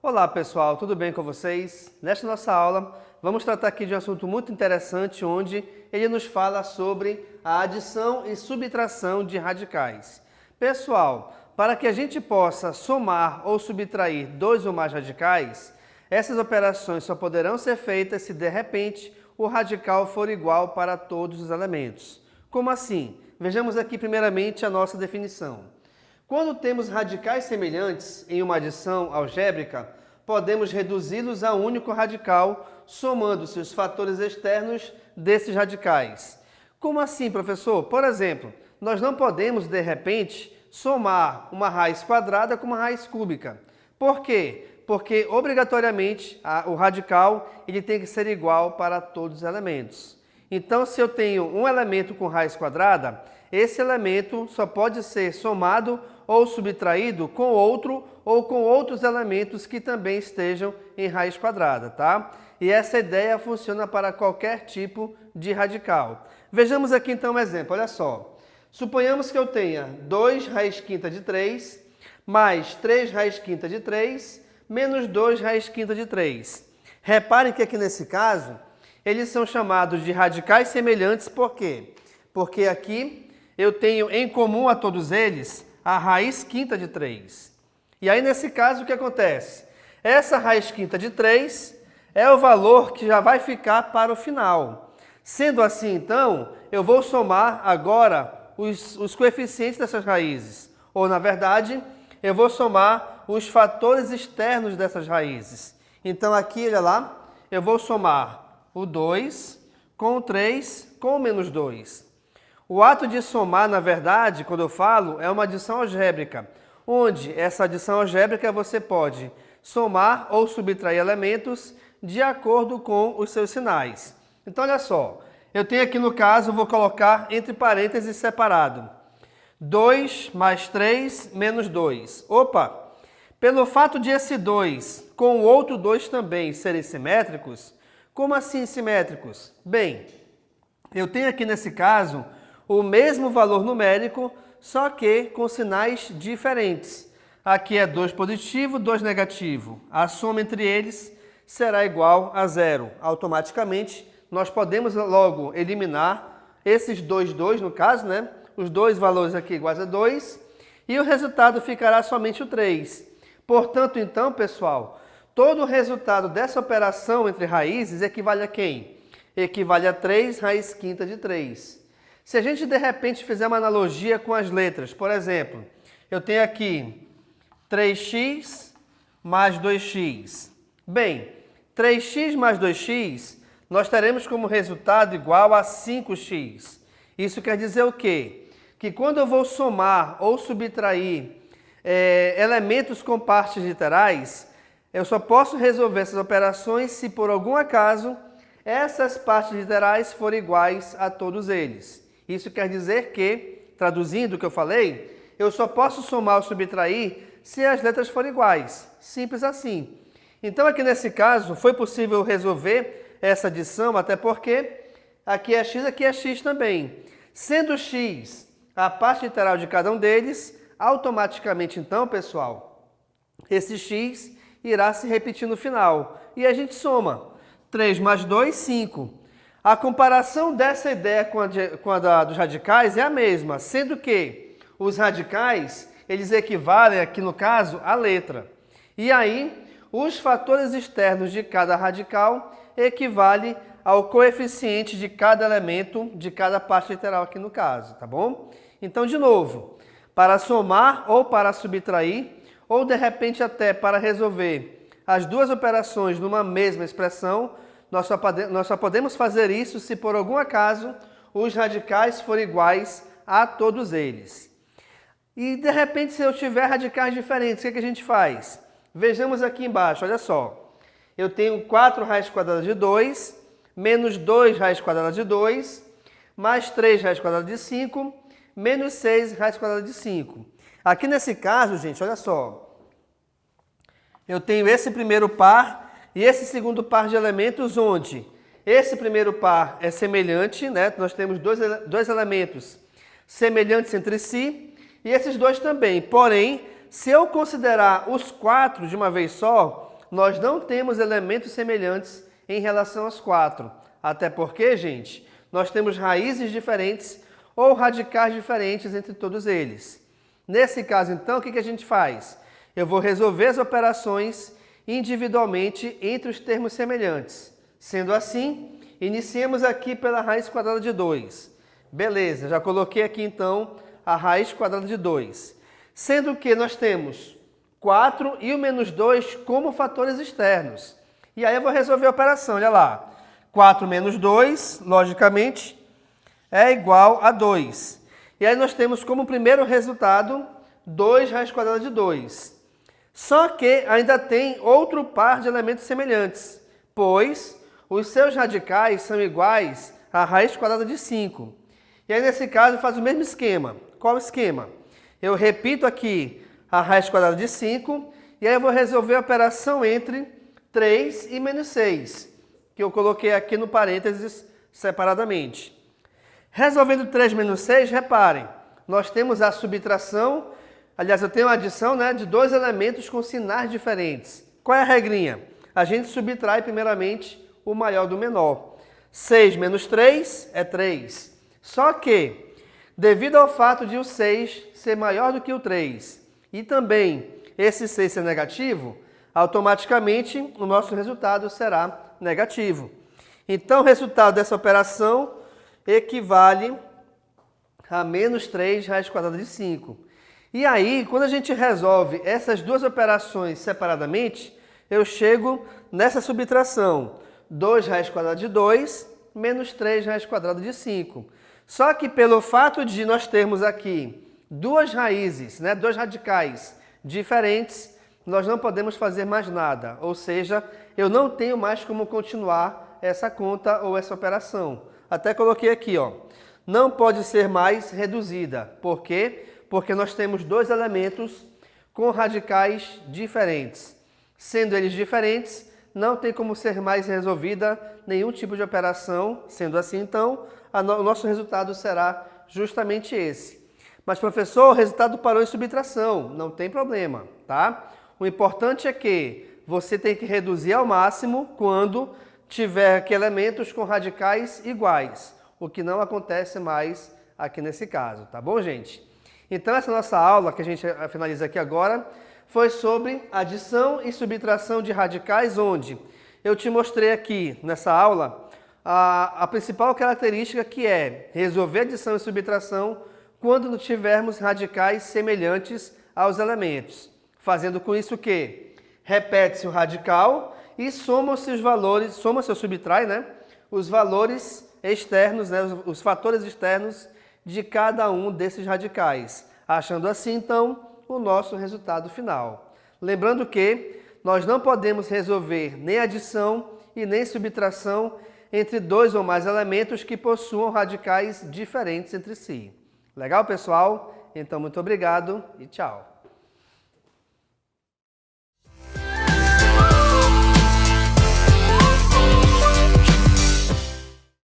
Olá pessoal, tudo bem com vocês? Nesta nossa aula, vamos tratar aqui de um assunto muito interessante, onde ele nos fala sobre a adição e subtração de radicais. Pessoal, para que a gente possa somar ou subtrair dois ou mais radicais, essas operações só poderão ser feitas se de repente o radical for igual para todos os elementos. Como assim? Vejamos aqui primeiramente a nossa definição. Quando temos radicais semelhantes em uma adição algébrica, podemos reduzi-los a um único radical, somando-se os fatores externos desses radicais. Como assim, professor? Por exemplo, nós não podemos, de repente, somar uma raiz quadrada com uma raiz cúbica. Por quê? Porque, obrigatoriamente, o radical ele tem que ser igual para todos os elementos. Então, se eu tenho um elemento com raiz quadrada, esse elemento só pode ser somado ou subtraído com outro ou com outros elementos que também estejam em raiz quadrada, tá? E essa ideia funciona para qualquer tipo de radical. Vejamos aqui então um exemplo, olha só. Suponhamos que eu tenha 2 raiz quinta de 3 mais 3 raiz quinta de 3 menos 2 raiz quinta de 3. Reparem que aqui nesse caso, eles são chamados de radicais semelhantes, por quê? Porque aqui eu tenho em comum a todos eles a raiz quinta de 3. E aí, nesse caso, o que acontece? Essa raiz quinta de 3 é o valor que já vai ficar para o final. Sendo assim, então, eu vou somar agora os coeficientes dessas raízes. Ou, na verdade, eu vou somar os fatores externos dessas raízes. Então, aqui, olha lá, eu vou somar o 2 com o 3 com o menos 2. O ato de somar, na verdade, quando eu falo, é uma adição algébrica, onde essa adição algébrica você pode somar ou subtrair elementos de acordo com os seus sinais. Então, olha só, eu tenho aqui no caso, vou colocar entre parênteses separado, 2 mais 3 menos 2. Opa! Pelo fato de esse 2 com o outro 2 também serem simétricos, como assim simétricos? Bem, eu tenho aqui nesse caso o mesmo valor numérico, só que com sinais diferentes. Aqui é 2 positivo, 2 negativo. A soma entre eles será igual a 0. Automaticamente, nós podemos logo eliminar esses 2 no caso, né? Os dois valores aqui iguais a 2, e o resultado ficará somente o 3. Portanto, então, pessoal, todo o resultado dessa operação entre raízes equivale a quem? Equivale a 3 raiz quinta de 3. Se a gente, de repente, fizer uma analogia com as letras, por exemplo, eu tenho aqui 3x mais 2x. Bem, 3x mais 2x, nós teremos como resultado igual a 5x. Isso quer dizer o quê? Que quando eu vou somar ou subtrair elementos com partes literais, eu só posso resolver essas operações se, por algum acaso, essas partes literais forem iguais a todos eles. Isso quer dizer que, traduzindo o que eu falei, eu só posso somar ou subtrair se as letras forem iguais. Simples assim. Então, aqui nesse caso, foi possível resolver essa adição, até porque aqui é x também. Sendo x a parte literal de cada um deles, automaticamente, então, pessoal, esse x irá se repetir no final. E a gente soma. 3 mais 2, 5. A comparação dessa ideia com a dos radicais é a mesma, sendo que os radicais, eles equivalem aqui no caso à letra. E aí, os fatores externos de cada radical equivalem ao coeficiente de cada elemento, de cada parte literal aqui no caso, tá bom? Então, de novo, para somar ou para subtrair, ou de repente até para resolver as duas operações numa mesma expressão, nós só podemos fazer isso se por algum acaso os radicais forem iguais a todos eles. E de repente, se eu tiver radicais diferentes, o que a gente faz? Vejamos aqui embaixo, olha só. Eu tenho 4 raiz quadrada de 2, menos 2 raiz quadrada de 2, mais 3 raiz quadrada de 5, menos 6 raiz quadrada de 5. Aqui nesse caso, gente, olha só. Eu tenho esse primeiro par e esse segundo par de elementos, onde esse primeiro par é semelhante, né? Nós temos dois elementos semelhantes entre si, e esses dois também. Porém, se eu considerar os 4 de uma vez só, nós não temos elementos semelhantes em relação aos 4. Até porque, gente, nós temos raízes diferentes ou radicais diferentes entre todos eles. Nesse caso, então, o que a gente faz? Eu vou resolver as operações individualmente entre os termos semelhantes. Sendo assim, iniciemos aqui pela raiz quadrada de 2. Beleza, já coloquei aqui então a raiz quadrada de 2. Sendo que nós temos 4 e o menos 2 como fatores externos. E aí eu vou resolver a operação, olha lá. 4 menos 2, logicamente, é igual a 2. E aí nós temos como primeiro resultado 2 raiz quadrada de 2. Só que ainda tem outro par de elementos semelhantes, pois os seus radicais são iguais à raiz quadrada de 5. E aí nesse caso faz o mesmo esquema. Qual o esquema? Eu repito aqui a raiz quadrada de 5 e aí eu vou resolver a operação entre 3 e menos 6, que eu coloquei aqui no parênteses separadamente. Resolvendo 3 menos 6, reparem, nós temos a subtração, aliás, eu tenho a adição, de dois elementos com sinais diferentes. Qual é a regrinha? A gente subtrai primeiramente o maior do menor. 6 menos 3 é 3. Só que, devido ao fato de o 6 ser maior do que o 3 e também esse 6 ser negativo, automaticamente o nosso resultado será negativo. Então, o resultado dessa operação equivale a menos 3 raiz quadrada de 5. E aí, quando a gente resolve essas duas operações separadamente, eu chego nessa subtração. 2 raiz quadrada de 2 menos 3 raiz quadrada de 5. Só que pelo fato de nós termos aqui duas raízes, dois radicais diferentes, nós não podemos fazer mais nada. Ou seja, eu não tenho mais como continuar essa conta ou essa operação. Até coloquei aqui, ó. Não pode ser mais reduzida. Por quê? Porque nós temos dois elementos com radicais diferentes. Sendo eles diferentes, não tem como ser mais resolvida nenhum tipo de operação. Sendo assim, então, o nosso resultado será justamente esse. Mas, professor, o resultado parou em subtração. Não tem problema, tá? O importante é que você tem que reduzir ao máximo quando tiver aqui elementos com radicais iguais, o que não acontece mais aqui nesse caso, tá bom, gente? Então, essa nossa aula, que a gente finaliza aqui agora, foi sobre adição e subtração de radicais, onde eu te mostrei aqui, nessa aula, a principal característica que é resolver adição e subtração quando não tivermos radicais semelhantes aos elementos. Fazendo com isso o quê? Repete-se o radical e soma-se os valores, soma-se ou subtrai, os valores externos, os fatores externos de cada um desses radicais, achando assim, então, o nosso resultado final. Lembrando que nós não podemos resolver nem adição e nem subtração entre dois ou mais elementos que possuam radicais diferentes entre si. Legal, pessoal? Então, muito obrigado e tchau!